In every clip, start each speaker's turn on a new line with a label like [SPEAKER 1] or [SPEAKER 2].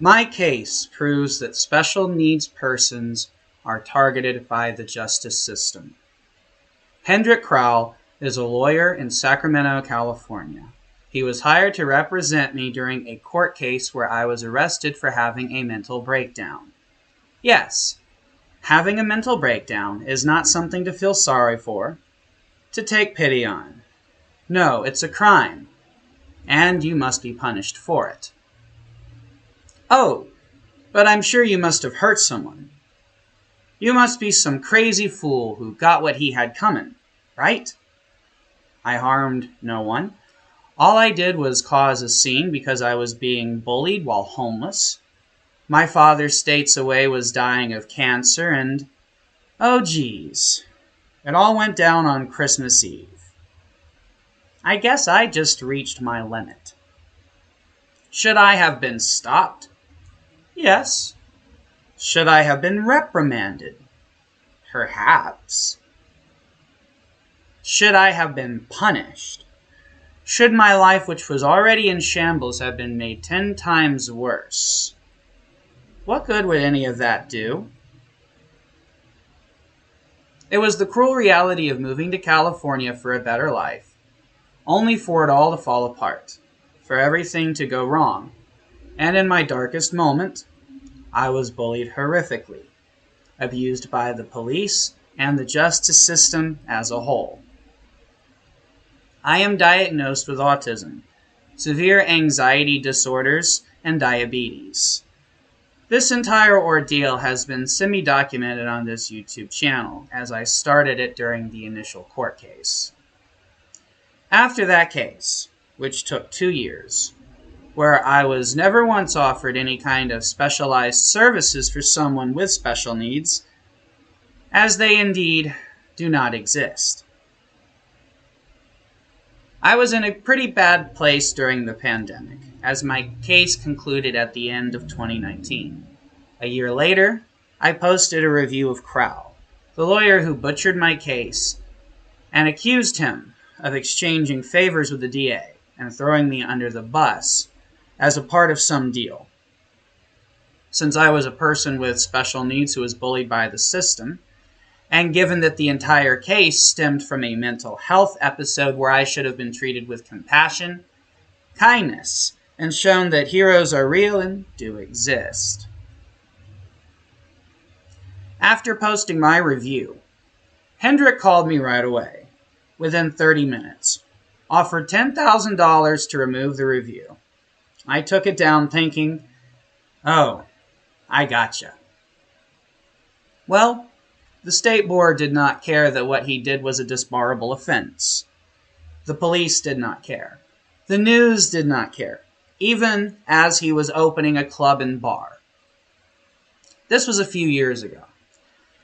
[SPEAKER 1] My case proves that special needs persons are targeted by the justice system. Hendrik Crowell is a lawyer in Sacramento, California. He was hired to represent me during a court case where I was arrested for having a mental breakdown. Yes, having a mental breakdown is not something to feel sorry for, to take pity on. No, it's a crime, and you must be punished for it. Oh, but I'm sure you must have hurt someone. You must be some crazy fool who got what he had coming, right? I harmed no one. All I did was cause a scene because I was being bullied while homeless. My father states away was dying of cancer and, oh geez, it all went down on Christmas Eve. I guess I just reached my limit. Should I have been stopped? Yes. Should I have been reprimanded? Perhaps. Should I have been punished? Should my life, which was already in shambles, have been made 10 times worse? What good would any of that do? It was the cruel reality of moving to California for a better life, only for it all to fall apart, for everything to go wrong. And in my darkest moment, I was bullied horrifically, abused by the police and the justice system as a whole. I am diagnosed with autism, severe anxiety disorders, and diabetes. This entire ordeal has been semi-documented on this YouTube channel, as I started it during the initial court case. After that case, which took 2 years, where I was never once offered any kind of specialized services for someone with special needs, as they indeed do not exist. I was in a pretty bad place during the pandemic, as my case concluded at the end of 2019. A year later, I posted a review of Crowell, the lawyer who butchered my case, and accused him of exchanging favors with the DA and throwing me under the bus as a part of some deal. Since I was a person with special needs who was bullied by the system, and given that the entire case stemmed from a mental health episode where I should have been treated with compassion, kindness, and shown that heroes are real and do exist. After posting my review, Hendrik called me right away, within 30 minutes, offered $10,000 to remove the review. I took it down thinking, oh, I gotcha. Well, the state board did not care that what he did was a disbarable offense. The police did not care. The news did not care, even as he was opening a club and bar. This was a few years ago.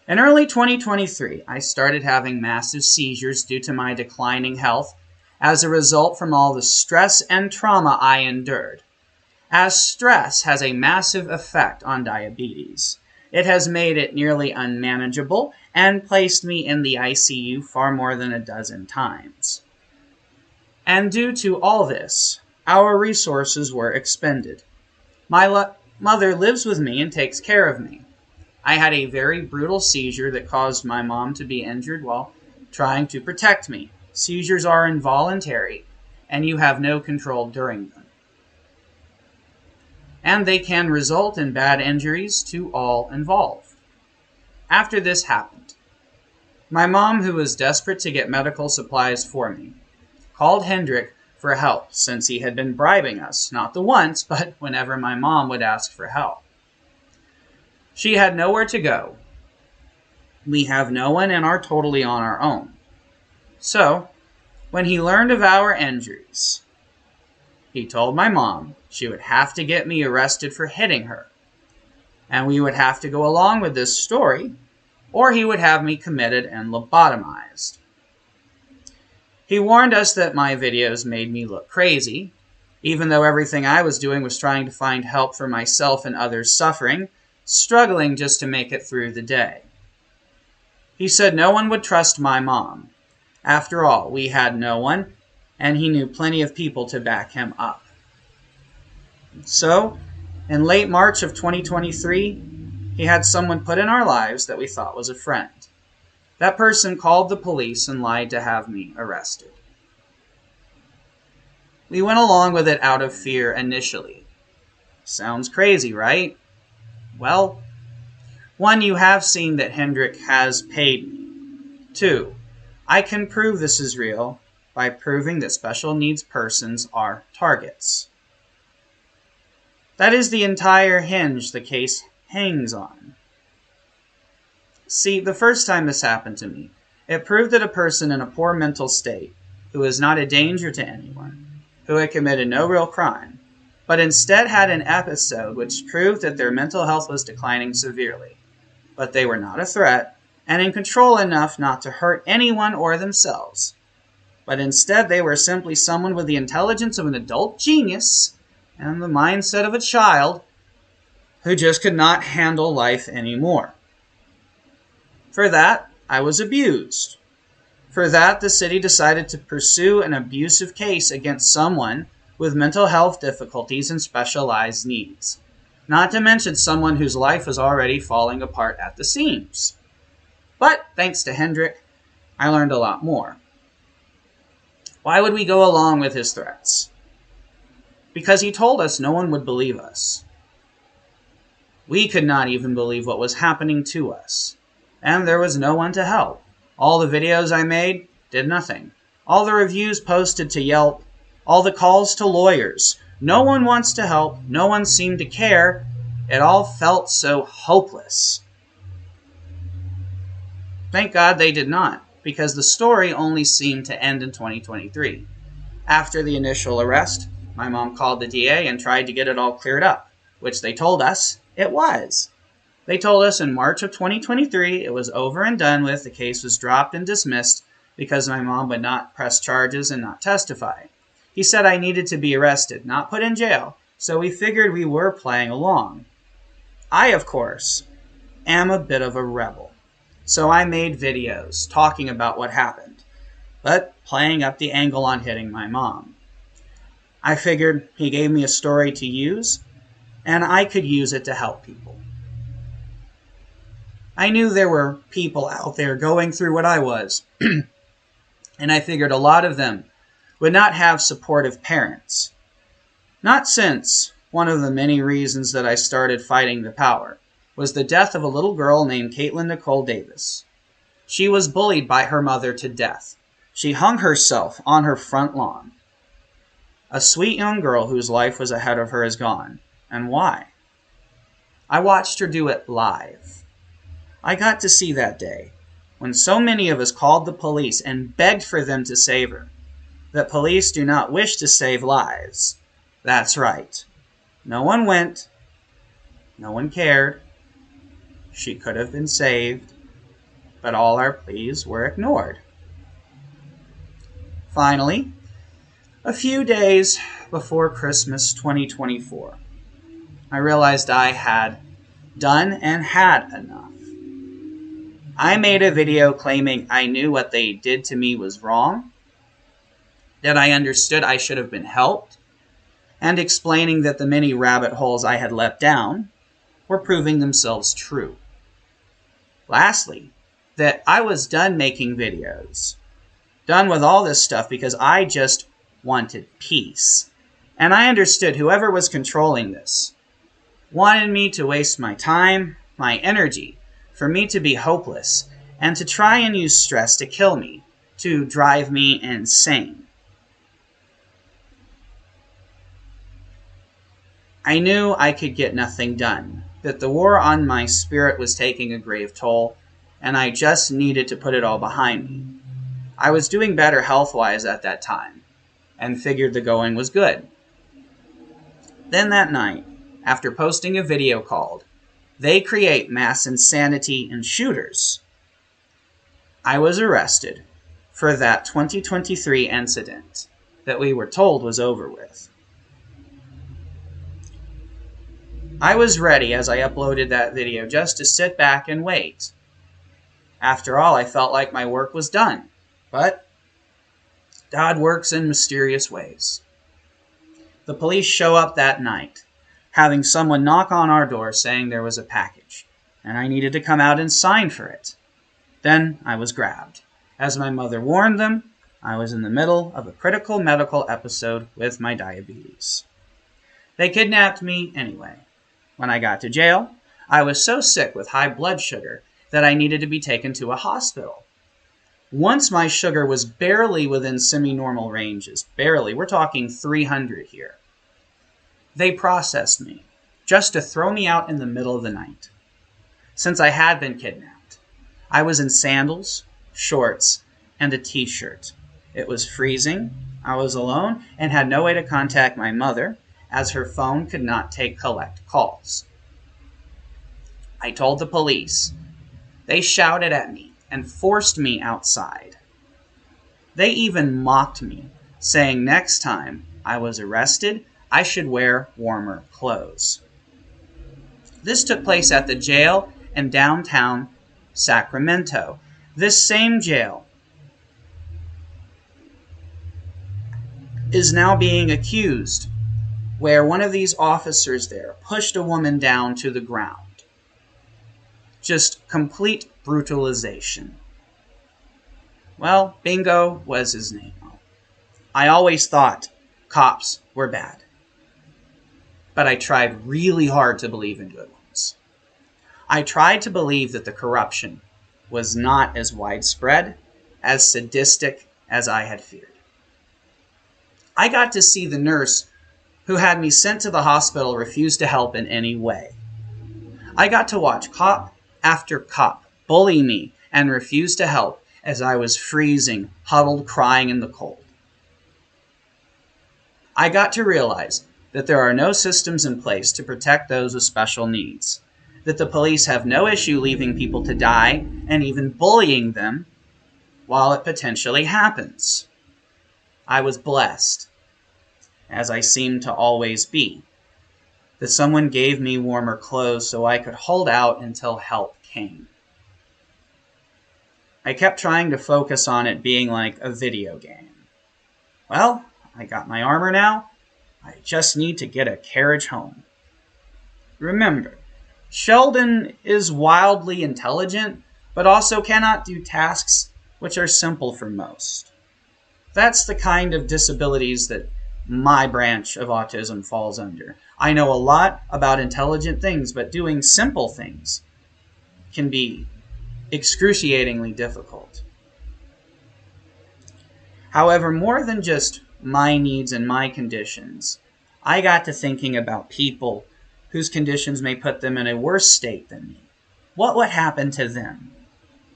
[SPEAKER 1] In early 2023, I started having massive seizures due to my declining health as a result from all the stress and trauma I endured. As stress has a massive effect on diabetes, it has made it nearly unmanageable and placed me in the ICU far more than a dozen times. And due to all this, our resources were expended. My mother lives with me and takes care of me. I had a very brutal seizure that caused my mom to be injured while trying to protect me. Seizures are involuntary, and you have no control during them. And they can result in bad injuries to all involved. After this happened, my mom, who was desperate to get medical supplies for me, called Hendrik for help since he had been bribing us, not the once, but whenever my mom would ask for help. She had nowhere to go. We have no one and are totally on our own. So, when he learned of our injuries, he told my mom she would have to get me arrested for hitting her, and we would have to go along with this story, or he would have me committed and lobotomized. He warned us that my videos made me look crazy, even though everything I was doing was trying to find help for myself and others suffering, struggling just to make it through the day. He said no one would trust my mom. After all, we had no one, and he knew plenty of people to back him up. So, In late March of 2023, he had someone put in our lives that we thought was a friend. That person called the police and lied to have me arrested. We went along with it out of fear initially. Sounds crazy, right? Well, 1, you have seen that Hendrik has paid me. 2, I can prove this is real by proving that special needs persons are targets. That is the entire hinge the case hangs on. See, the first time this happened to me, it proved that a person in a poor mental state, who is not a danger to anyone, who had committed no real crime, but instead had an episode which proved that their mental health was declining severely, but they were not a threat, and in control enough not to hurt anyone or themselves, but instead they were simply someone with the intelligence of an adult genius and the mindset of a child who just could not handle life anymore. For that, I was abused. For that, the city decided to pursue an abusive case against someone with mental health difficulties and specialized needs, not to mention someone whose life was already falling apart at the seams. But thanks to Hendrik, I learned a lot more. Why would we go along with his threats? Because he told us no one would believe us. We could not even believe what was happening to us, and there was no one to help. All the videos I made did nothing. All the reviews posted to Yelp, all the calls to lawyers. No one wants to help. No one seemed to care. It all felt so hopeless. Thank God they did not, because the story only seemed to end in 2023. After the initial arrest, my mom called the DA and tried to get it all cleared up, which they told us it was. They told us in March of 2023 it was over and done with, the case was dropped and dismissed because my mom would not press charges and not testify. He said I needed to be arrested, not put in jail, so we figured we were playing along. I, of course, am a bit of a rebel, so I made videos talking about what happened, but playing up the angle on hitting my mom. I figured he gave me a story to use, and I could use it to help people. I knew there were people out there going through what I was, and I figured a lot of them would not have supportive parents. Not since one of the many reasons that I started fighting the power was the death of a little girl named Caitlin Nicole Davis. She was bullied by her mother to death. She hung herself on her front lawn. A sweet young girl whose life was ahead of her is gone. And why? I watched her do it live. I got to see that day, when so many of us called the police and begged for them to save her, that police do not wish to save lives. That's right. No one went. No one cared. She could have been saved, but all our pleas were ignored. Finally, a few days before Christmas 2024, I realized I had done and had enough. I made a video claiming I knew what they did to me was wrong, that I understood I should have been helped, and explaining that the many rabbit holes I had leapt down were proving themselves true. Lastly, that I was done making videos, done with all this stuff because I just wanted peace. And I understood whoever was controlling this wanted me to waste my time, my energy, for me to be hopeless, and to try and use stress to kill me, to drive me insane. I knew I could get nothing done, that the war on my spirit was taking a grave toll, and I just needed to put it all behind me. I was doing better health-wise at that time, and figured the going was good. Then that night, after posting a video called "They Create Mass Insanity and Shooters," I was arrested for that 2023 incident that we were told was over with. I was ready as I uploaded that video just to sit back and wait. After all, I felt like my work was done, but God works in mysterious ways. The police show up that night. having someone knock on our door saying there was a package, and I needed to come out and sign for it. Then I was grabbed. As my mother warned them, I was in the middle of a critical medical episode with my diabetes. They kidnapped me anyway. When I got to jail, I was so sick with high blood sugar that I needed to be taken to a hospital. Once my sugar was barely within semi-normal ranges, barely, we're talking 300 here, they processed me just to throw me out in the middle of the night. Since I had been kidnapped, I was in sandals, shorts, and a t-shirt. It was freezing, I was alone, and had no way to contact my mother, as her phone could not collect calls. I told the police. They shouted at me and forced me outside. They even mocked me, saying next time I was arrested, I should wear warmer clothes. This took place at the jail in downtown Sacramento. This same jail is now being accused, where one of these officers there pushed a woman down to the ground. Just complete brutalization. Well, Bingo was his name. I always thought cops were bad, but I tried really hard to believe in good ones. I tried to believe that the corruption was not as widespread, as sadistic as I had feared. I got to see the nurse who had me sent to the hospital refuse to help in any way. I got to watch cop after cop bully me and refuse to help as I was freezing, huddled, crying in the cold. I got to realize that there are no systems in place to protect those with special needs, that the police have no issue leaving people to die and even bullying them while it potentially happens. I was blessed, as I seem to always be, that someone gave me warmer clothes so I could hold out until help came. I kept trying to focus on it being like a video game. Well, I got my armor now. I just need to get a carriage home. Remember, Sheldon is wildly intelligent, but also cannot do tasks which are simple for most. That's the kind of disabilities that my branch of autism falls under. I know a lot about intelligent things, but doing simple things can be excruciatingly difficult. However, more than just my needs and my conditions, I got to thinking about people whose conditions may put them in a worse state than me. What would happen to them?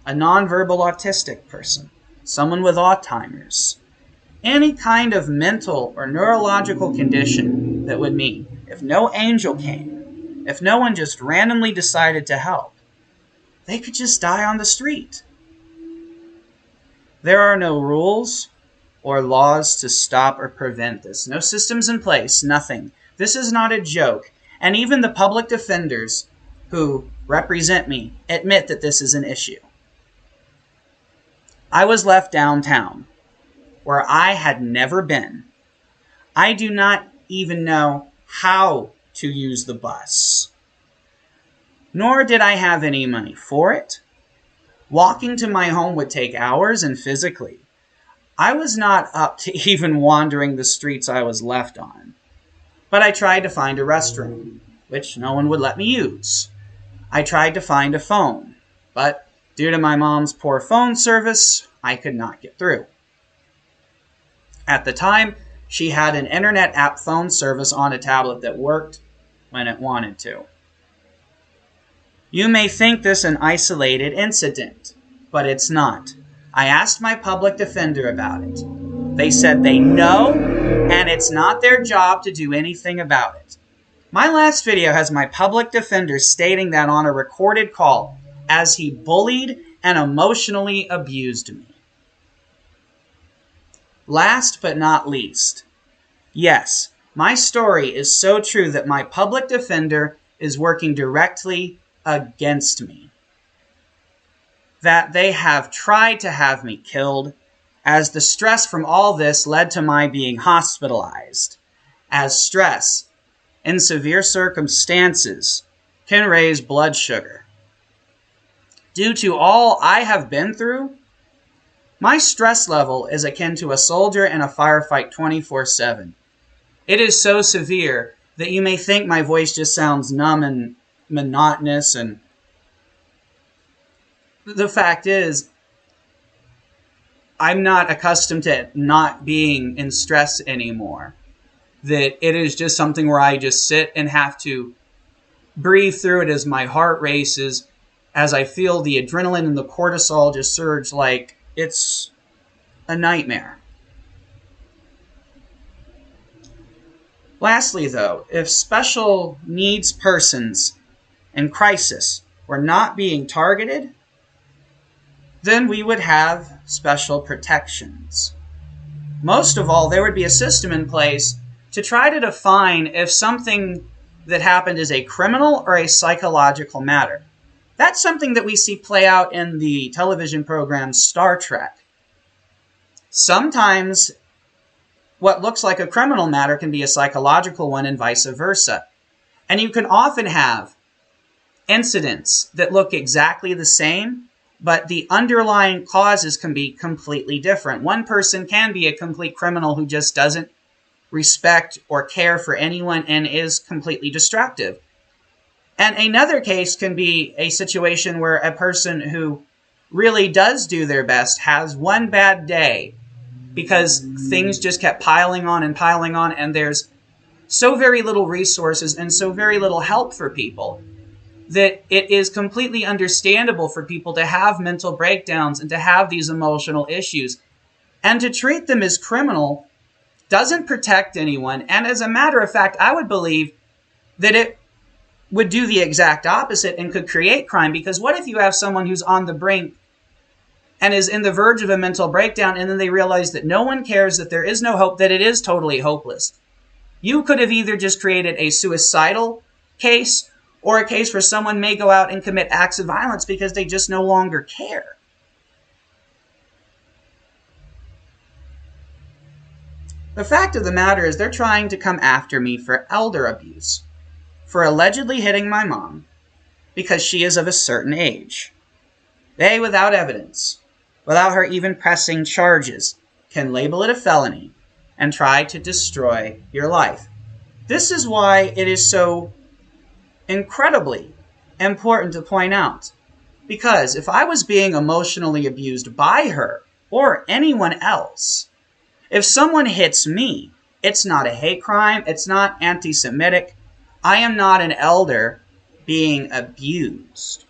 [SPEAKER 1] A nonverbal autistic person, someone with Alzheimer's, any kind of mental or neurological condition that would mean if no angel came, if no one just randomly decided to help, they could just die on the street. There are no rules or laws to stop or prevent this. No systems in place, nothing. This is not a joke. And even the public defenders who represent me admit that this is an issue. I was left downtown, where I had never been. I do not even know how to use the bus. Nor did I have any money for it. Walking to my home would take hours, and physically, I was not up to even wandering the streets I was left on. But I tried to find a restroom, which no one would let me use. I tried to find a phone, but due to my mom's poor phone service, I could not get through. At the time, she had an internet app phone service on a tablet that worked when it wanted to. You may think this an isolated incident, but it's not. I asked my public defender about it. They said they know, and it's not their job to do anything about it. My last video has my public defender stating that on a recorded call as he bullied and emotionally abused me. Last but not least, yes, my story is so true that my public defender is working directly against me. That they have tried to have me killed, as the stress from all this led to my being hospitalized, as stress in severe circumstances can raise blood sugar. Due to all I have been through, my stress level is akin to a soldier in a firefight 24/7. It is so severe that you may think my voice just sounds numb and monotonous, and the fact is, I'm not accustomed to not being in stress anymore. That it is just something where I just sit and have to breathe through it as my heart races, as I feel the adrenaline and the cortisol just surge like it's a nightmare. Lastly, though, if special needs persons in crisis were not being targeted, then we would have special protections. Most of all, there would be a system in place to try to define if something that happened is a criminal or a psychological matter. That's something that we see play out in the television program Star Trek. Sometimes what looks like a criminal matter can be a psychological one and vice versa. And you can often have incidents that look exactly the same, but the underlying causes can be completely different. One person can be a complete criminal who just doesn't respect or care for anyone and is completely destructive. And another case can be a situation where a person who really does do their best has one bad day because things just kept piling on, and there's so very little resources and so very little help for people that it is completely understandable for people to have mental breakdowns and to have these emotional issues. And to treat them as criminal doesn't protect anyone. And as a matter of fact, I would believe that it would do the exact opposite and could create crime. Because what if you have someone who's on the brink and is in the verge of a mental breakdown, and then they realize that no one cares, that there is no hope, that it is totally hopeless? You could have either just created a suicidal case or a case where someone may go out and commit acts of violence because they just no longer care. The fact of the matter is they're trying to come after me for elder abuse, for allegedly hitting my mom because she is of a certain age. They, without evidence, without her even pressing charges, can label it a felony and try to destroy your life. This is why it is so incredibly important to point out. Because if I was being emotionally abused by her or anyone else, if someone hits me, it's not a hate crime, it's not anti-Semitic. I am not an elder being abused.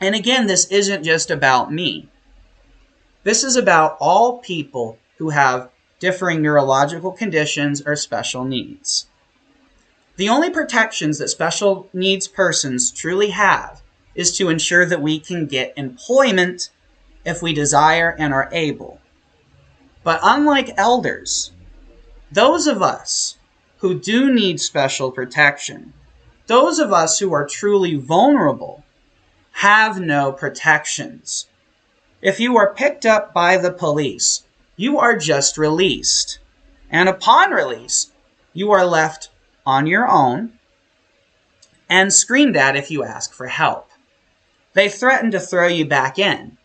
[SPEAKER 1] And again, this isn't just about me. This is about all people who have differing neurological conditions or special needs. The only protections that special needs persons truly have is to ensure that we can get employment if we desire and are able. But unlike elders, those of us who do need special protection, those of us who are truly vulnerable, have no protections. If you are picked up by the police, you are just released. And upon release, you are left on your own and screamed at if you ask for help. They threaten to throw you back in.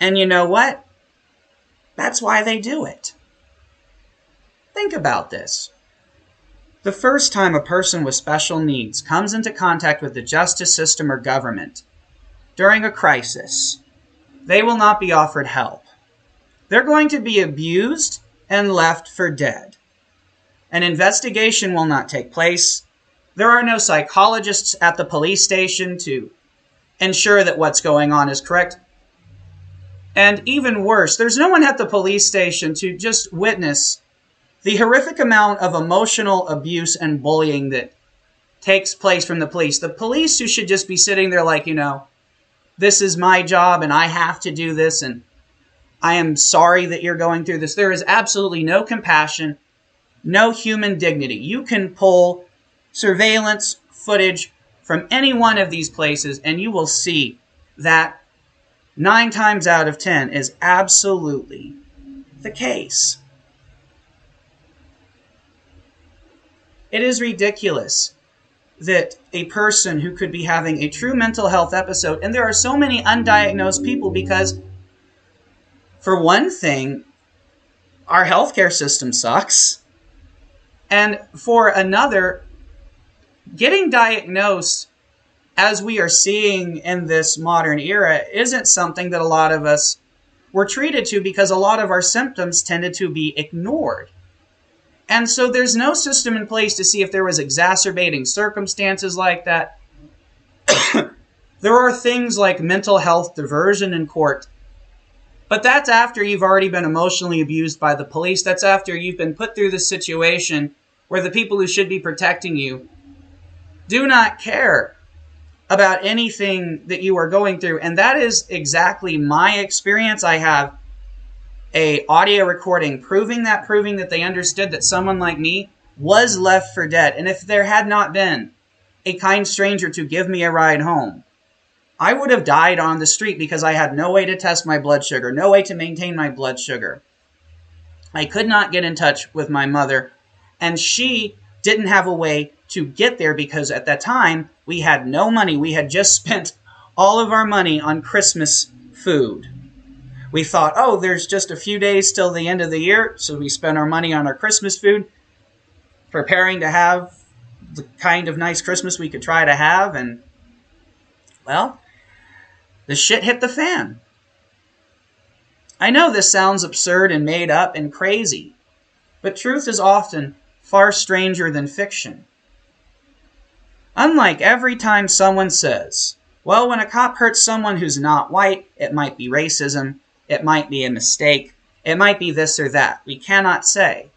[SPEAKER 1] And you know what? That's why they do it. Think about this. The first time a person with special needs comes into contact with the justice system or government during a crisis, they will not be offered help. They're going to be abused and left for dead. An investigation will not take place. There are no psychologists at the police station to ensure that what's going on is correct. And even worse, there's no one at the police station to just witness the horrific amount of emotional abuse and bullying that takes place from the police. The police who should just be sitting there like, this is my job and I have to do this and I am sorry that you're going through this. There is absolutely no compassion, no human dignity. You can pull surveillance footage from any one of these places and you will see that 9 times out of 10 is absolutely the case. It is ridiculous that a person who could be having a true mental health episode, and there are so many undiagnosed people because, for one thing, our healthcare system sucks. And for another, getting diagnosed, as we are seeing in this modern era, isn't something that a lot of us were treated to because a lot of our symptoms tended to be ignored. And so there's no system in place to see if there was exacerbating circumstances like that. There are things like mental health diversion in court, but that's after you've already been emotionally abused by the police. That's after you've been put through this situation where the people who should be protecting you do not care about anything that you are going through. And that is exactly my experience. I have a audio recording proving that they understood that someone like me was left for dead. And if there had not been a kind stranger to give me a ride home, I would have died on the street because I had no way to test my blood sugar, no way to maintain my blood sugar. I could not get in touch with my mother, and she didn't have a way to get there because at that time we had no money. We had just spent all of our money on Christmas food. We thought, oh, there's just a few days till the end of the year, so we spent our money on our Christmas food, preparing to have the kind of nice Christmas we could try to have, and, well, the shit hit the fan. I know this sounds absurd and made up and crazy, but truth is often far stranger than fiction. Unlike every time someone says, well, when a cop hurts someone who's not white, it might be racism, it might be a mistake, it might be this or that. We cannot say.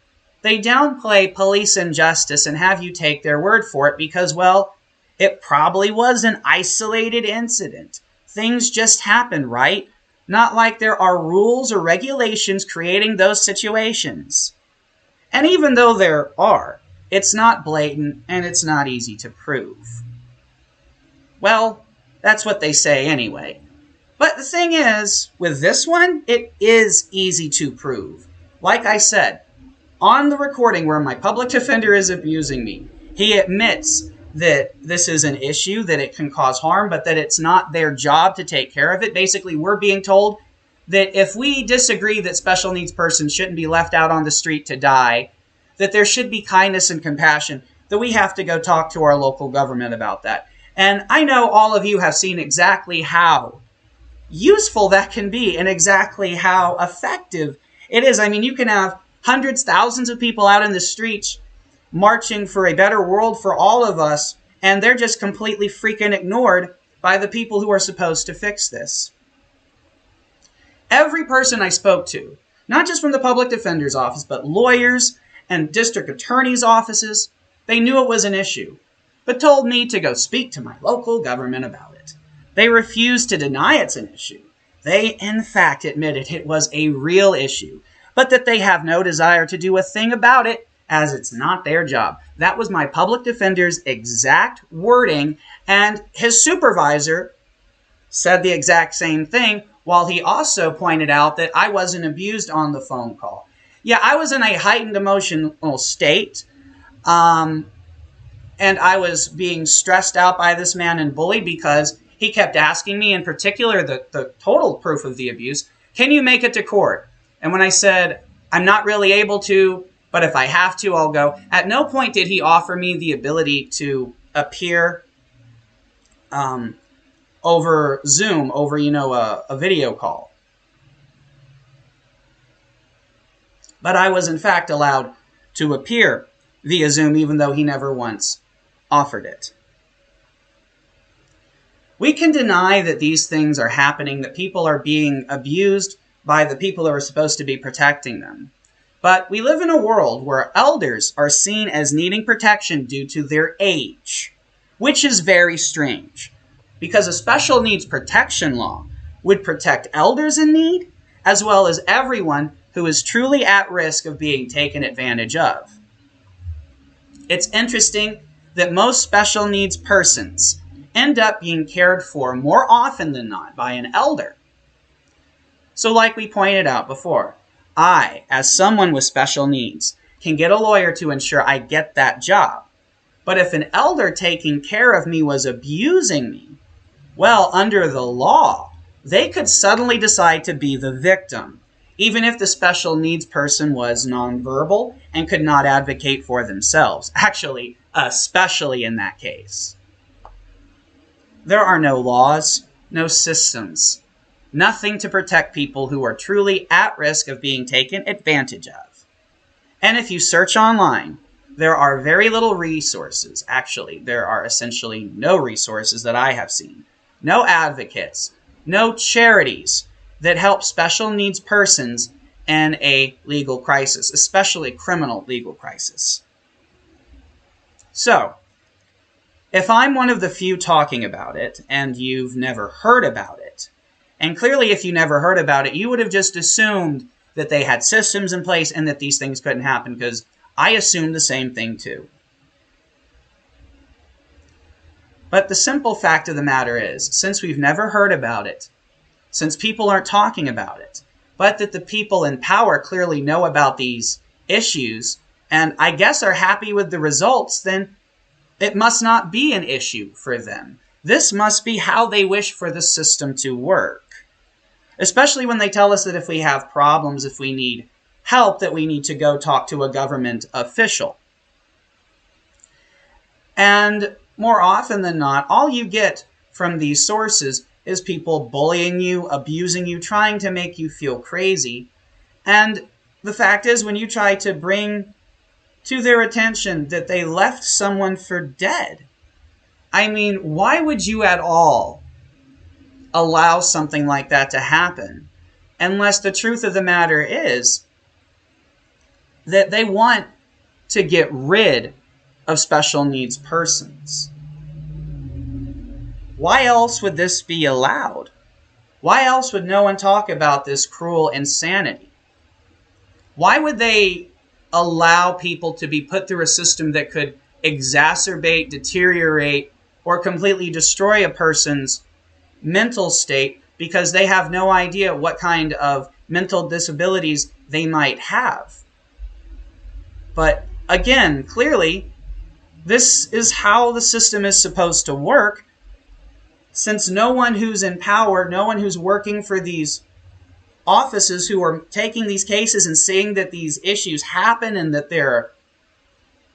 [SPEAKER 1] They downplay police injustice and have you take their word for it because, well, it probably was an isolated incident. Things just happen, right? Not like there are rules or regulations creating those situations. And even though there are, it's not blatant and it's not easy to prove. Well, that's what they say anyway. But the thing is, with this one, it is easy to prove. Like I said, on the recording where my public defender is abusing me, he admits that this is an issue, that it can cause harm, but that it's not their job to take care of it. Basically, we're being told that if we disagree that special needs persons shouldn't be left out on the street to die, that there should be kindness and compassion, that we have to go talk to our local government about that. And I know all of you have seen exactly how useful that can be and exactly how effective it is. I mean, you can have hundreds, thousands of people out in the streets marching for a better world for all of us, and they're just completely freaking ignored by the people who are supposed to fix this. Every person I spoke to, not just from the public defender's office, but lawyers and district attorneys' offices, they knew it was an issue, but told me to go speak to my local government about it. They refused to deny it's an issue. They, in fact, admitted it was a real issue, but that they have no desire to do a thing about it as it's not their job. That was my public defender's exact wording, and his supervisor said the exact same thing, while he also pointed out that I wasn't abused on the phone call. Yeah, I was in a heightened emotional state, and I was being stressed out by this man and bullied because he kept asking me, in particular, the total proof of the abuse, can you make it to court? And when I said, I'm not really able to, but if I have to, I'll go. At no point did he offer me the ability to appear over Zoom, over, a video call. But I was, in fact, allowed to appear via Zoom, even though he never once offered it. We can deny that these things are happening, that people are being abused by the people who are supposed to be protecting them. But we live in a world where elders are seen as needing protection due to their age, which is very strange, because a special needs protection law would protect elders in need, as well as everyone who is truly at risk of being taken advantage of. It's interesting that most special needs persons end up being cared for more often than not by an elder. So like we pointed out before, I, as someone with special needs, can get a lawyer to ensure I get that job. But if an elder taking care of me was abusing me, well, under the law, they could suddenly decide to be the victim, even if the special needs person was nonverbal and could not advocate for themselves. Actually, especially in that case. There are no laws, no systems, nothing to protect people who are truly at risk of being taken advantage of. And if you search online, there are very little resources. Actually, there are essentially no resources that I have seen. No advocates, no charities that help special needs persons in a legal crisis, especially criminal legal crisis. So, if I'm one of the few talking about it and you've never heard about it, and clearly if you never heard about it, you would have just assumed that they had systems in place and that these things couldn't happen, because I assumed the same thing too. But the simple fact of the matter is, since we've never heard about it, since people aren't talking about it, but that the people in power clearly know about these issues, and I guess are happy with the results, then it must not be an issue for them. This must be how they wish for the system to work. Especially when they tell us that if we have problems, if we need help, that we need to go talk to a government official. And more often than not, all you get from these sources is people bullying you, abusing you, trying to make you feel crazy. And the fact is, when you try to bring to their attention that they left someone for dead, I mean, why would you at all allow something like that to happen, unless the truth of the matter is that they want to get rid of special needs persons? Why else would this be allowed? Why else would no one talk about this cruel insanity? Why would they allow people to be put through a system that could exacerbate, deteriorate, or completely destroy a person's mental state because they have no idea what kind of mental disabilities they might have? But again, clearly, this is how the system is supposed to work, since no one who's in power, no one who's working for these offices who are taking these cases and seeing that these issues happen and that they're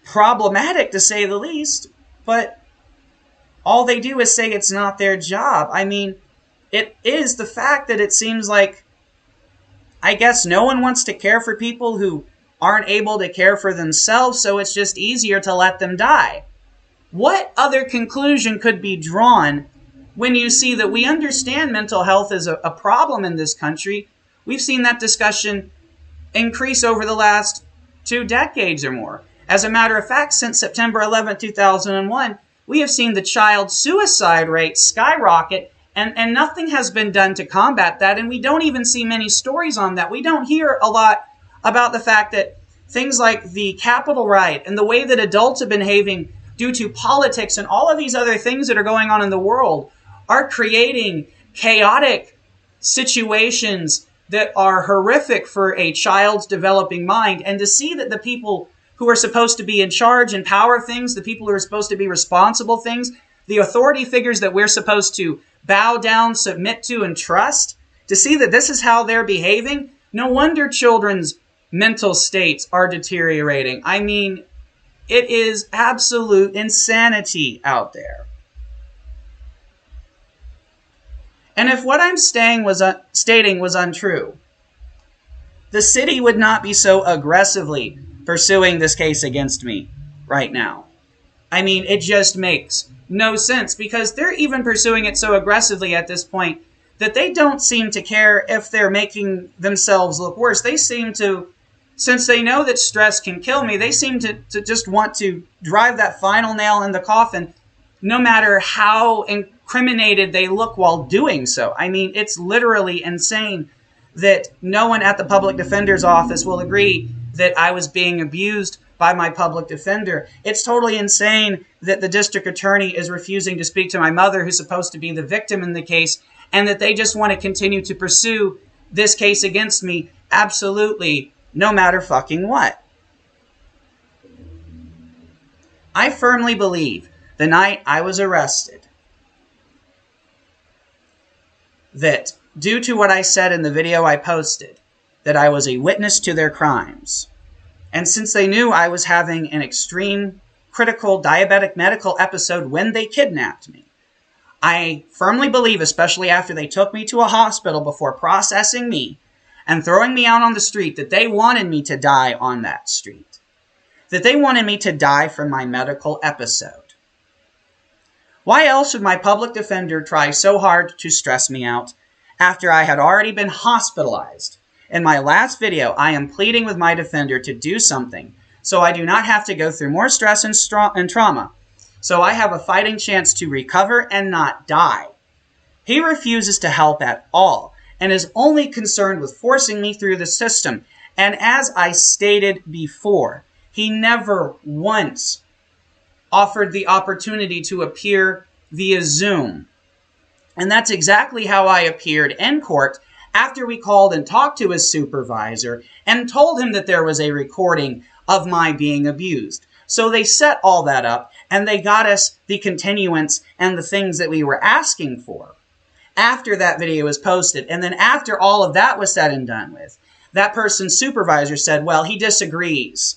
[SPEAKER 1] problematic to say the least, but all they do is say it's not their job. I mean, it is the fact that it seems like, I guess, no one wants to care for people who aren't able to care for themselves, so it's just easier to let them die. What other conclusion could be drawn when you see that we understand mental health is a problem in this country? We've seen that discussion increase over the last 2 decades or more. As a matter of fact, since September 11, 2001, we have seen the child suicide rate skyrocket, and nothing has been done to combat that, and we don't even see many stories on that. We don't hear a lot about the fact that things like the Capitol riot and the way that adults have been behaving due to politics and all of these other things that are going on in the world are creating chaotic situations that are horrific for a child's developing mind. And to see that the people who are supposed to be in charge and power things, the people who are supposed to be responsible things, the authority figures that we're supposed to bow down, submit to, and trust, to see that this is how they're behaving, no wonder children's mental states are deteriorating. I mean, it is absolute insanity out there. And if what I'm stating was untrue, the city would not be so aggressively pursuing this case against me right now. I mean, it just makes no sense, because they're even pursuing it so aggressively at this point that they don't seem to care if they're making themselves look worse. They seem to, since they know that stress can kill me, they seem to just want to drive that final nail in the coffin, no matter how incriminated they look while doing so. I mean, it's literally insane that no one at the public defender's office will agree that I was being abused by my public defender. It's totally insane that the district attorney is refusing to speak to my mother, who's supposed to be the victim in the case, and that they just want to continue to pursue this case against me absolutely no matter fucking what. I firmly believe the night I was arrested that due to what I said in the video I posted, that I was a witness to their crimes. And since they knew I was having an extreme critical diabetic medical episode when they kidnapped me, I firmly believe, especially after they took me to a hospital before processing me and throwing me out on the street, that they wanted me to die on that street. That they wanted me to die from my medical episode. Why else would my public defender try so hard to stress me out after I had already been hospitalized? In my last video, I am pleading with my defender to do something so I do not have to go through more stress and trauma, so I have a fighting chance to recover and not die. He refuses to help at all and is only concerned with forcing me through the system. And as I stated before, he never once offered the opportunity to appear via Zoom. And that's exactly how I appeared in court after we called and talked to his supervisor and told him that there was a recording of my being abused. So they set all that up and they got us the continuance and the things that we were asking for after that video was posted. And then after all of that was said and done with, that person's supervisor said, well, he disagrees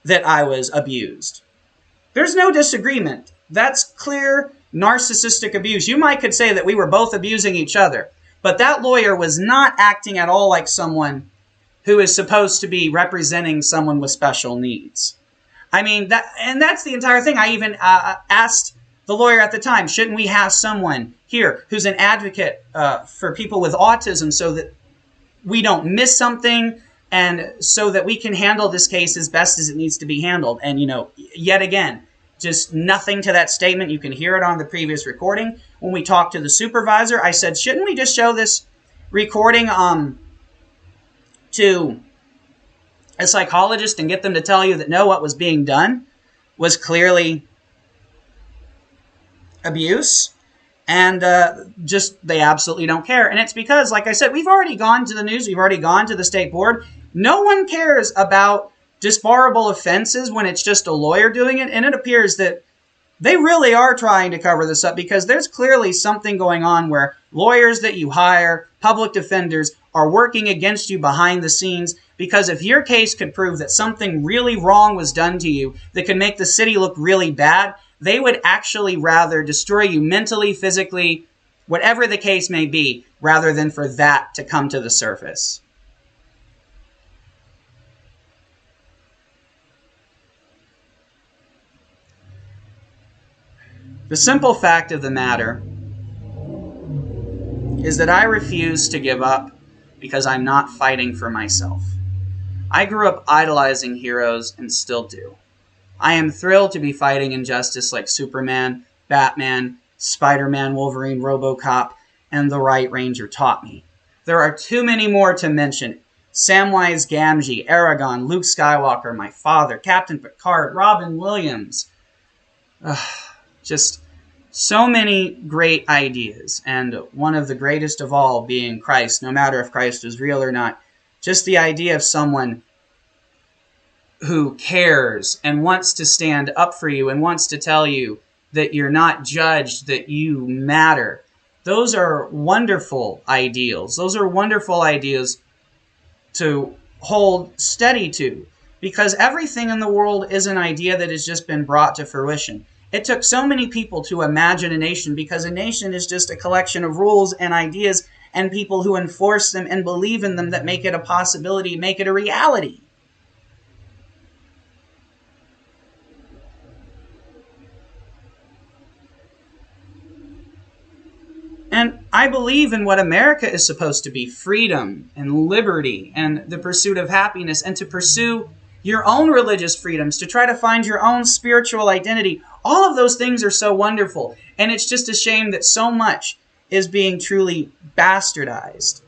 [SPEAKER 1] that I was abused. There's no disagreement. That's clear narcissistic abuse. You might could say that we were both abusing each other, but that lawyer was not acting at all like someone who is supposed to be representing someone with special needs. I mean, that's the entire thing. I even asked the lawyer at the time, shouldn't we have someone here who's an advocate for people with autism so that we don't miss something and so that we can handle this case as best as it needs to be handled? And, yet again, just nothing to that statement. You can hear it on the previous recording. When we talked to the supervisor, I said, shouldn't we just show this recording to a psychologist and get them to tell you that no, what was being done was clearly abuse? And they absolutely don't care. And it's because, like I said, we've already gone to the news. We've already gone to the state board. No one cares about disbarable offenses when it's just a lawyer doing it. And it appears that they really are trying to cover this up because there's clearly something going on where lawyers that you hire, public defenders, are working against you behind the scenes. Because if your case could prove that something really wrong was done to you that could make the city look really bad, they would actually rather destroy you mentally, physically, whatever the case may be, rather than for that to come to the surface. The simple fact of the matter is that I refuse to give up because I'm not fighting for myself. I grew up idolizing heroes and still do. I am thrilled to be fighting injustice like Superman, Batman, Spider-Man, Wolverine, RoboCop, and the Right Ranger taught me. There are too many more to mention. Samwise Gamgee, Aragon, Luke Skywalker, my father, Captain Picard, Robin Williams. Just so many great ideas, and one of the greatest of all being Christ, no matter if Christ is real or not. Just the idea of someone who cares and wants to stand up for you and wants to tell you that you're not judged, that you matter. Those are wonderful ideals. Those are wonderful ideas to hold steady to, because everything in the world is an idea that has just been brought to fruition. It took so many people to imagine a nation, because a nation is just a collection of rules and ideas and people who enforce them and believe in them that make it a possibility, make it a reality. And I believe in what America is supposed to be: freedom and liberty and the pursuit of happiness, and to pursue your own religious freedoms, to try to find your own spiritual identity. All of those things are so wonderful. And it's just a shame that so much is being truly bastardized.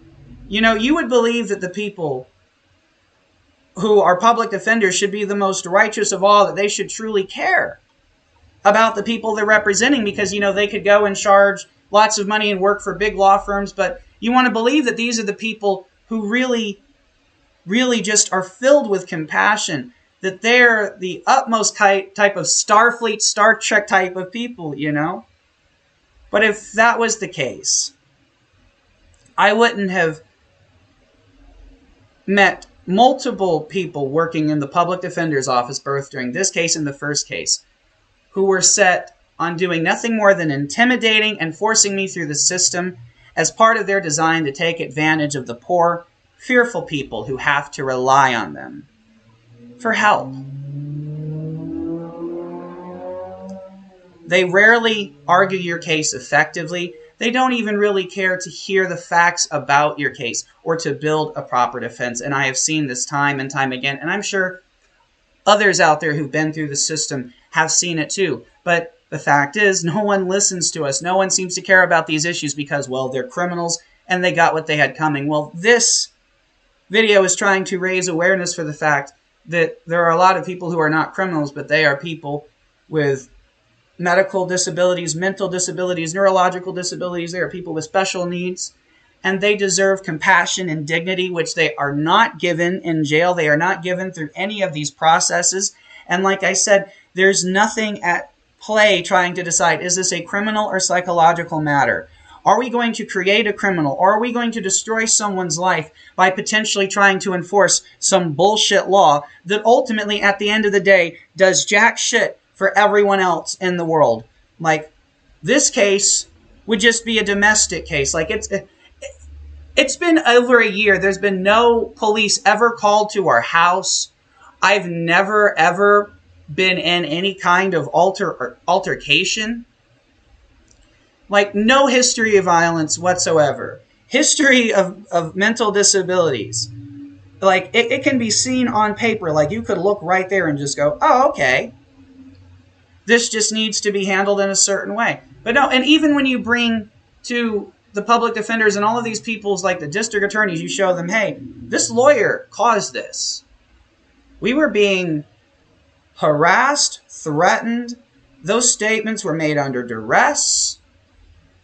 [SPEAKER 1] You would believe that the people who are public defenders should be the most righteous of all, that they should truly care about the people they're representing, because, they could go and charge lots of money and work for big law firms. But you want to believe that these are the people who really just are filled with compassion, that they're the utmost type of Starfleet, Star Trek type of people, you know? But if that was the case, I wouldn't have met multiple people working in the public defender's office, both during this case and the first case, who were set on doing nothing more than intimidating and forcing me through the system as part of their design to take advantage of the poor, fearful people who have to rely on them for help. They rarely argue your case effectively. They don't even really care to hear the facts about your case or to build a proper defense. And I have seen this time and time again, and I'm sure others out there who've been through the system have seen it too. But the fact is, no one listens to us. No one seems to care about these issues because, well, they're criminals and they got what they had coming. Well, this video is trying to raise awareness for the fact that there are a lot of people who are not criminals, but they are people with medical disabilities, mental disabilities, neurological disabilities. They are people with special needs, and they deserve compassion and dignity, which they are not given in jail. They are not given through any of these processes. And like I said, there's nothing at play trying to decide, is this a criminal or psychological matter? Are we going to create a criminal, or are we going to destroy someone's life by potentially trying to enforce some bullshit law that ultimately, at the end of the day, does jack shit for everyone else in the world? Like, this case would just be a domestic case. Like, it's been over a year. There's been no police ever called to our house. I've never, ever been in any kind of altercation. Like, no history of violence whatsoever. History of mental disabilities. Like, it can be seen on paper. Like, you could look right there and just go, oh, okay. This just needs to be handled in a certain way. But no, and even when you bring to the public defenders and all of these people's, like the district attorneys, you show them, hey, this lawyer caused this. We were being harassed, threatened. Those statements were made under duress.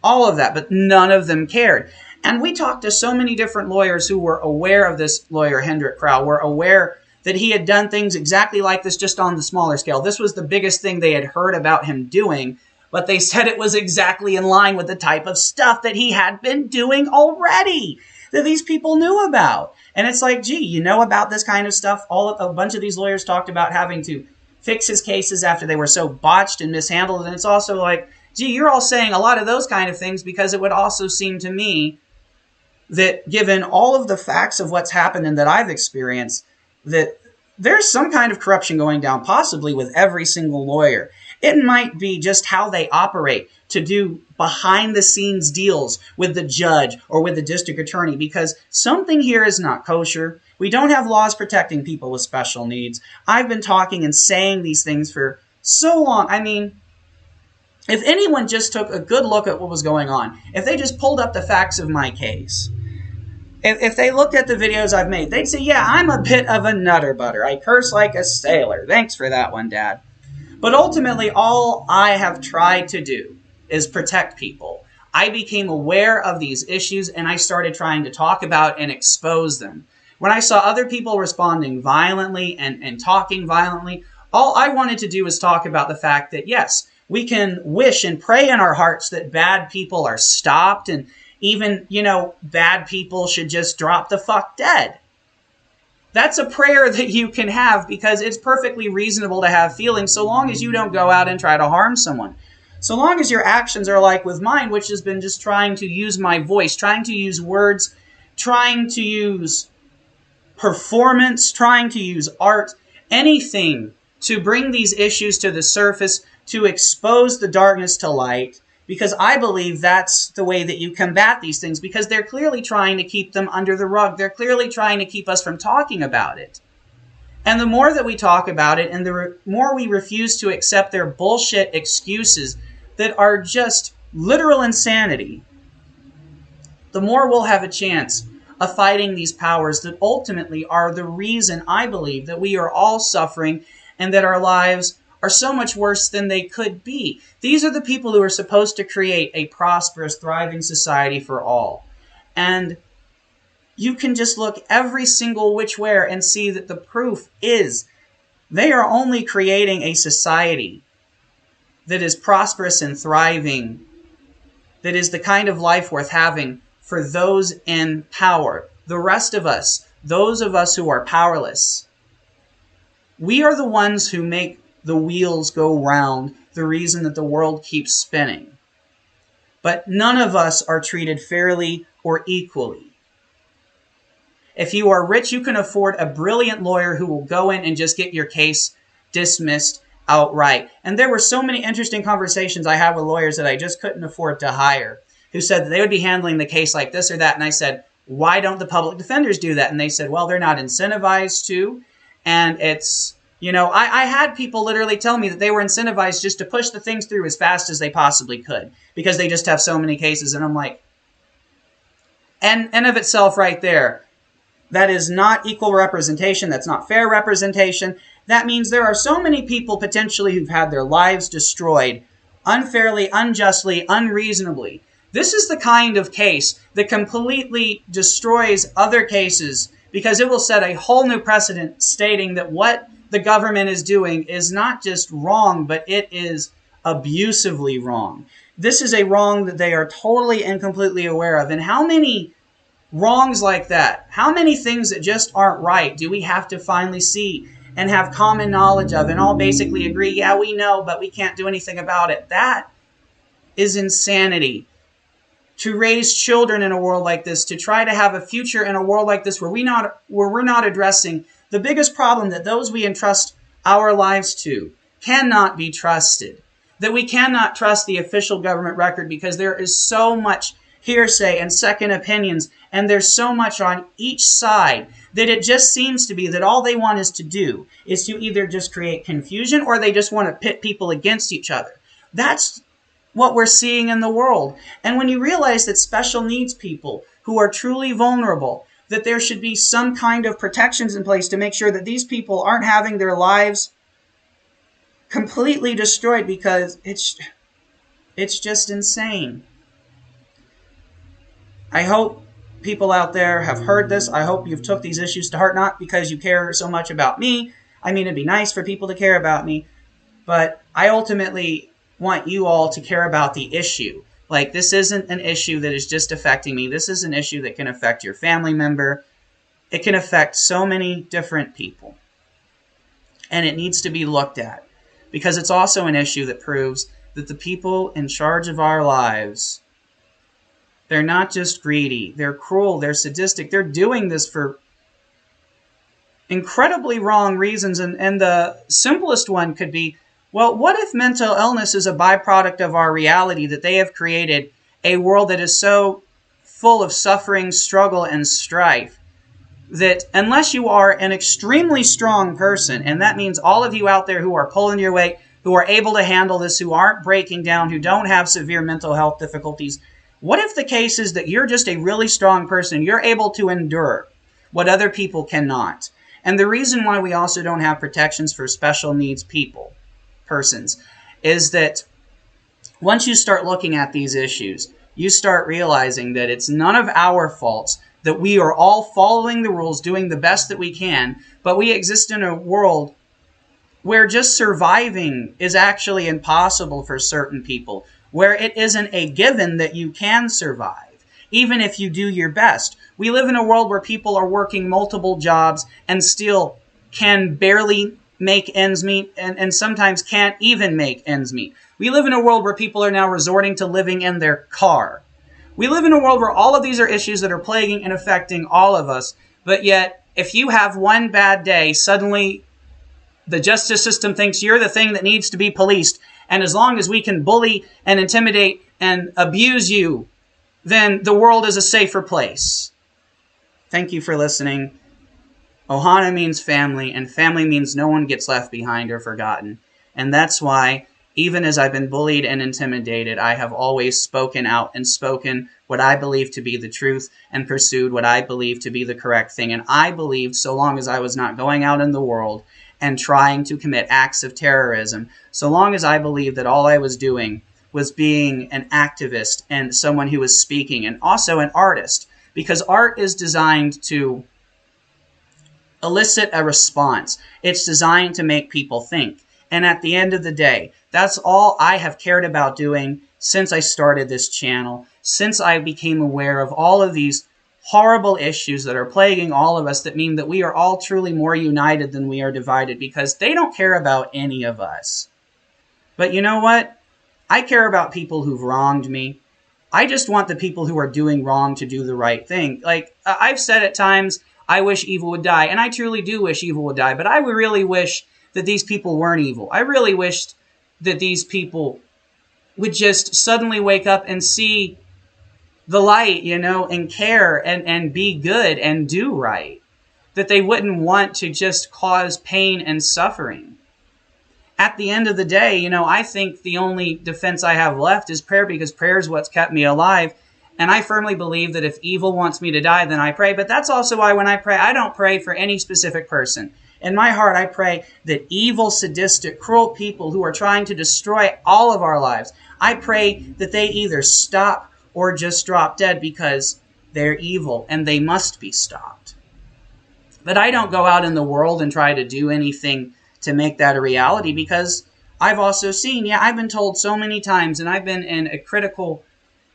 [SPEAKER 1] All of that, but none of them cared. And we talked to so many different lawyers who were aware of this lawyer, Hendrik Krauw, were aware that he had done things exactly like this, just on the smaller scale. This was the biggest thing they had heard about him doing, but they said it was exactly in line with the type of stuff that he had been doing already, that these people knew about. And it's like, gee, you know about this kind of stuff? A bunch of these lawyers talked about having to fix his cases after they were so botched and mishandled. And it's also like, gee, you're all saying a lot of those kind of things, because it would also seem to me that, given all of the facts of what's happened and that I've experienced, that there's some kind of corruption going down, possibly with every single lawyer. It might be just how they operate to do behind-the-scenes deals with the judge or with the district attorney, because something here is not kosher. We don't have laws protecting people with special needs. I've been talking and saying these things for so long. I mean, if anyone just took a good look at what was going on, if they just pulled up the facts of my case, if they looked at the videos I've made, they'd say, yeah, I'm a bit of a nutter butter. I curse like a sailor. Thanks for that one, Dad. But ultimately, all I have tried to do is protect people. I became aware of these issues, and I started trying to talk about and expose them. When I saw other people responding violently and talking violently, all I wanted to do was talk about the fact that, yes, we can wish and pray in our hearts that bad people are stopped, and even, bad people should just drop the fuck dead. That's a prayer that you can have, because it's perfectly reasonable to have feelings, so long as you don't go out and try to harm someone. So long as your actions are like with mine, which has been just trying to use my voice, trying to use words, trying to use performance, trying to use art, anything to bring these issues to the surface, to expose the darkness to light, because I believe that's the way that you combat these things, because they're clearly trying to keep them under the rug. They're clearly trying to keep us from talking about it. And the more that we talk about it, and the more we refuse to accept their bullshit excuses that are just literal insanity, the more we'll have a chance of fighting these powers that ultimately are the reason, I believe, that we are all suffering and that our lives are so much worse than they could be. These are the people who are supposed to create a prosperous, thriving society for all. And you can just look every single which way and see that the proof is they are only creating a society that is prosperous and thriving, that is the kind of life worth having for those in power. The rest of us, those of us who are powerless, we are the ones who make the wheels go round, the reason that the world keeps spinning. But none of us are treated fairly or equally. If you are rich, you can afford a brilliant lawyer who will go in and just get your case dismissed outright. And there were so many interesting conversations I had with lawyers that I just couldn't afford to hire, who said that they would be handling the case like this or that. And I said, why don't the public defenders do that? And they said, well, they're not incentivized to. And it's, I had people literally tell me that they were incentivized just to push the things through as fast as they possibly could because they just have so many cases. And I'm like, and of itself right there, that is not equal representation. That's not fair representation. That means there are so many people potentially who've had their lives destroyed unfairly, unjustly, unreasonably. This is the kind of case that completely destroys other cases because it will set a whole new precedent stating that what the government is doing is not just wrong, but it is abusively wrong. This is a wrong that they are totally and completely aware of. And how many wrongs like that, how many things that just aren't right do we have to finally see and have common knowledge of and all basically agree, yeah, we know, but we can't do anything about it? That is insanity. To raise children in a world like this, to try to have a future in a world like this where we're not addressing the biggest problem that those we entrust our lives to cannot be trusted. That we cannot trust the official government record because there is so much hearsay and second opinions, and there's so much on each side that it just seems to be that all they want is to either just create confusion or they just want to pit people against each other. That's what we're seeing in the world. And when you realize that special needs people who are truly vulnerable, that there should be some kind of protections in place to make sure that these people aren't having their lives completely destroyed because it's just insane. I hope people out there have heard this. I hope you've took these issues to heart, not because you care so much about me. I mean, it'd be nice for people to care about me, but I ultimately want you all to care about the issue. Like, this isn't an issue that is just affecting me. This is an issue that can affect your family member. It can affect so many different people. And it needs to be looked at because it's also an issue that proves that the people in charge of our lives, they're not just greedy, they're cruel, they're sadistic. They're doing this for incredibly wrong reasons. And the simplest one could be, well, what if mental illness is a byproduct of our reality, that they have created a world that is so full of suffering, struggle, and strife that unless you are an extremely strong person, and that means all of you out there who are pulling your weight, who are able to handle this, who aren't breaking down, who don't have severe mental health difficulties, what if the case is that you're just a really strong person, you're able to endure what other people cannot? And the reason why we also don't have protections for special needs persons, is that once you start looking at these issues, you start realizing that it's none of our faults, that we are all following the rules, doing the best that we can, but we exist in a world where just surviving is actually impossible for certain people, where it isn't a given that you can survive, even if you do your best. We live in a world where people are working multiple jobs and still can barely make ends meet, and sometimes can't even make ends meet. We live in a world where people are now resorting to living in their car. We live in a world where all of these are issues that are plaguing and affecting all of us, but yet if you have one bad day, suddenly the justice system thinks you're the thing that needs to be policed, and as long as we can bully and intimidate and abuse you, then the world is a safer place. Thank you for listening. Ohana means family, and family means no one gets left behind or forgotten. And that's why, even as I've been bullied and intimidated, I have always spoken out and spoken what I believe to be the truth and pursued what I believe to be the correct thing. And I believed, so long as I was not going out in the world and trying to commit acts of terrorism, so long as I believed that all I was doing was being an activist and someone who was speaking, and also an artist, because art is designed to elicit a response. It's designed to make people think. And at the end of the day, that's all I have cared about doing since I started this channel, since I became aware of all of these horrible issues that are plaguing all of us that mean that we are all truly more united than we are divided, because they don't care about any of us. But you know what? I care about people who've wronged me. I just want the people who are doing wrong to do the right thing. Like, I've said at times, I wish evil would die, and I truly do wish evil would die, but I would really wish that these people weren't evil. I really wished that these people would just suddenly wake up and see the light, and care and be good and do right. That they wouldn't want to just cause pain and suffering. At the end of the day, I think the only defense I have left is prayer, because prayer is what's kept me alive. And I firmly believe that if evil wants me to die, then I pray. But that's also why when I pray, I don't pray for any specific person. In my heart, I pray that evil, sadistic, cruel people who are trying to destroy all of our lives, I pray that they either stop or just drop dead, because they're evil and they must be stopped. But I don't go out in the world and try to do anything to make that a reality, because I've also seen, I've been told so many times, and I've been in a critical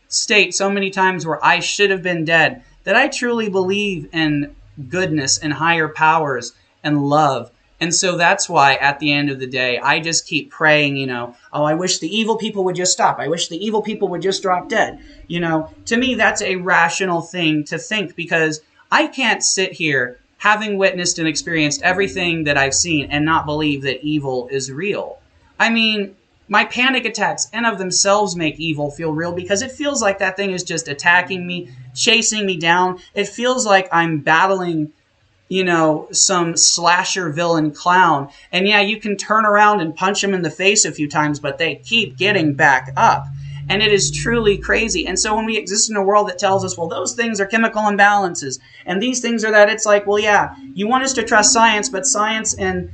[SPEAKER 1] state so many times where I should have been dead, that I truly believe in goodness and higher powers and love. And so that's why at the end of the day, I just keep praying, I wish the evil people would just stop. I wish the evil people would just drop dead. To me, that's a rational thing to think, because I can't sit here having witnessed and experienced everything that I've seen and not believe that evil is real. I mean, my panic attacks in of themselves make evil feel real, because it feels like that thing is just attacking me, chasing me down. It feels like I'm battling some slasher villain clown. And you can turn around and punch them in the face a few times, but they keep getting back up. And it is truly crazy. And so when we exist in a world that tells us, well, those things are chemical imbalances, and these things are that, it's like, well, you want us to trust science, but science and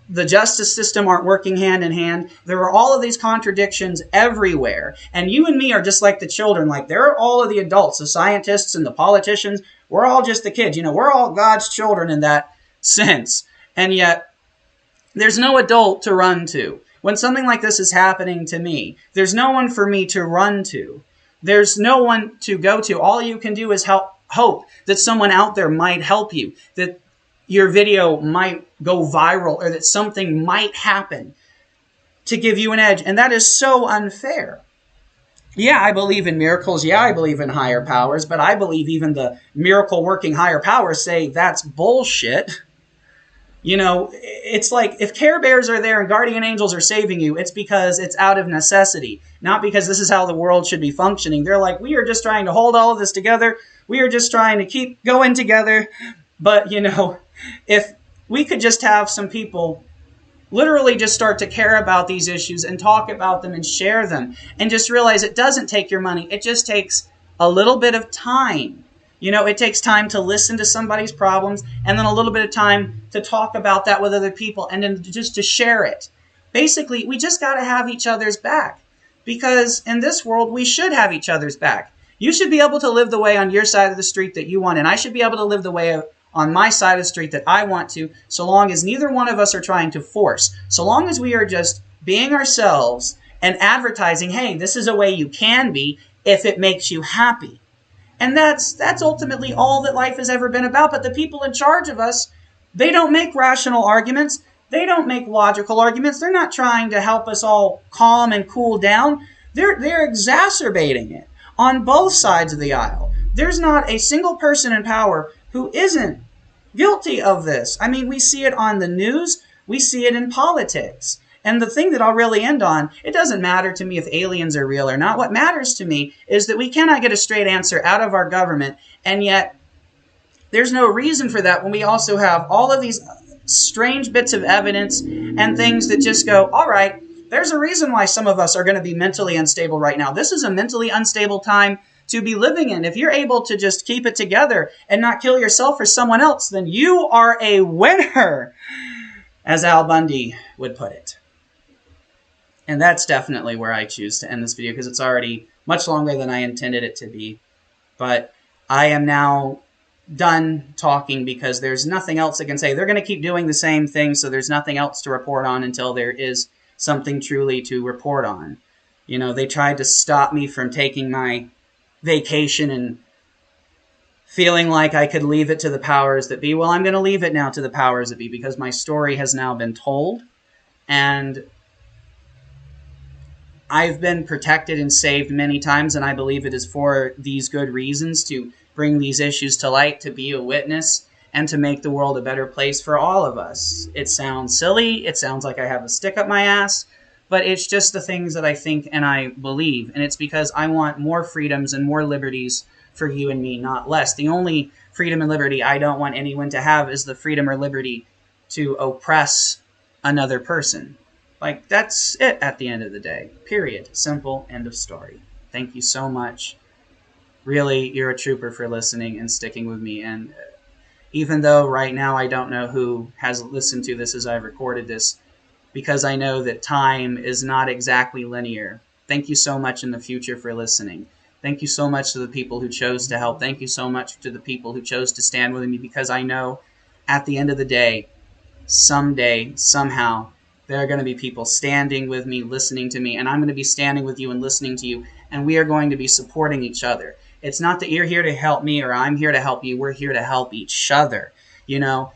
[SPEAKER 1] the justice system aren't working hand in hand. There are all of these contradictions everywhere. And you and me are just like the children. Like, there are all of the adults, the scientists and the politicians. We're all just the kids. We're all God's children in that sense. And yet, there's no adult to run to. When something like this is happening to me, there's no one for me to run to. There's no one to go to. All you can do is hope that someone out there might help you, that your video might go viral, or that something might happen to give you an edge. And that is so unfair. I believe in miracles. I believe in higher powers, but I believe even the miracle-working higher powers say that's bullshit. It's like, if Care Bears are there and guardian angels are saving you, it's because it's out of necessity, not because this is how the world should be functioning. They're like, we are just trying to hold all of this together. We are just trying to keep going together. But, if we could just have some people literally just start to care about these issues and talk about them and share them, and just realize it doesn't take your money. It just takes a little bit of time. It takes time to listen to somebody's problems, and then a little bit of time to talk about that with other people, and then just to share it. Basically, we just got to have each other's back, because in this world, we should have each other's back. You should be able to live the way on your side of the street that you want, and I should be able to live the way on my side of the street that I want to, so long as neither one of us are trying to force. So long as we are just being ourselves and advertising, hey, this is a way you can be if it makes you happy. And that's ultimately all that life has ever been about. But the people in charge of us, they don't make rational arguments. They don't make logical arguments. They're not trying to help us all calm and cool down. They're exacerbating it on both sides of the aisle. There's not a single person in power who isn't guilty of this. I mean, we see it on the news. We see it in politics. And the thing that I'll really end on, it doesn't matter to me if aliens are real or not. What matters to me is that we cannot get a straight answer out of our government, and yet there's no reason for that when we also have all of these strange bits of evidence and things that just go, all right, there's a reason why some of us are going to be mentally unstable right now. This is a mentally unstable time to be living in. If you're able to just keep it together and not kill yourself or someone else, then you are a winner, as Al Bundy would put it. And that's definitely where I choose to end this video, because it's already much longer than I intended it to be. But I am now done talking because there's nothing else I can say. They're going to keep doing the same thing, so there's nothing else to report on until there is something truly to report on. You know, they tried to stop me from taking my vacation and feeling like I could leave it to the powers that be. Well, I'm going to leave it now to the powers that be because my story has now been told, and I've been protected and saved many times, and I believe it is for these good reasons, to bring these issues to light, to be a witness, and to make the world a better place for all of us. It sounds silly, it sounds like I have a stick up my ass, but it's just the things that I think and I believe, and it's because I want more freedoms and more liberties for you and me, not less. The only freedom and liberty I don't want anyone to have is the freedom or liberty to oppress another person. Like, that's it at the end of the day. Period. Simple. End of story. Thank you so much. Really, you're a trooper for listening and sticking with me. And even though right now I don't know who has listened to this as I've recorded this, because I know that time is not exactly linear, thank you so much in the future for listening. Thank you so much to the people who chose to help. Thank you so much to the people who chose to stand with me, because I know at the end of the day, someday, somehow, there are going to be people standing with me, listening to me, and I'm going to be standing with you and listening to you, and we are going to be supporting each other. It's not that you're here to help me or I'm here to help you. We're here to help each other. You know,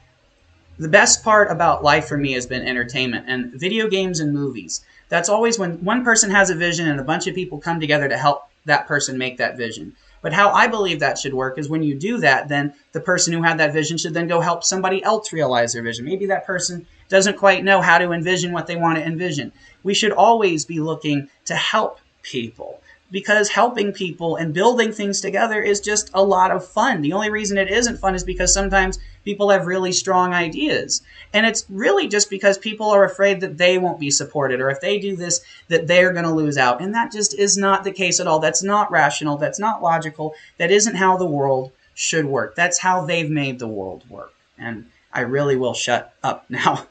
[SPEAKER 1] the best part about life for me has been entertainment and video games and movies. That's always when one person has a vision and a bunch of people come together to help that person make that vision. But how I believe that should work is when you do that, then the person who had that vision should then go help somebody else realize their vision. Maybe that person doesn't quite know how to envision what they want to envision. We should always be looking to help people, because helping people and building things together is just a lot of fun. The only reason it isn't fun is because sometimes people have really strong ideas. And it's really just because people are afraid that they won't be supported, or if they do this, that they're going to lose out. And that just is not the case at all. That's not rational. That's not logical. That isn't how the world should work. That's how they've made the world work. And I really will shut up now.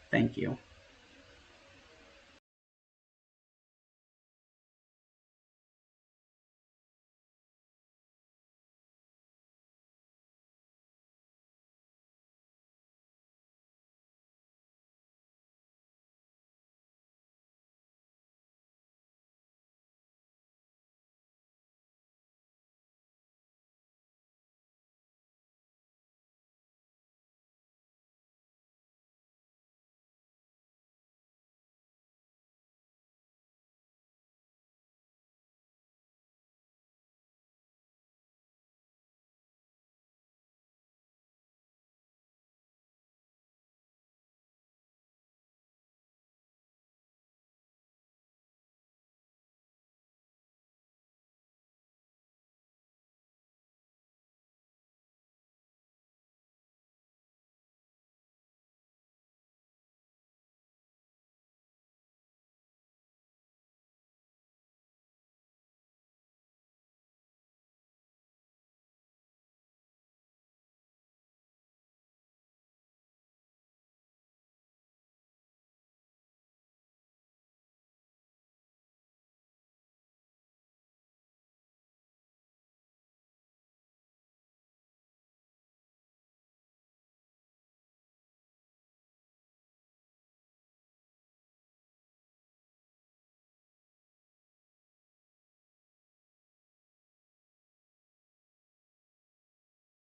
[SPEAKER 1] Thank you.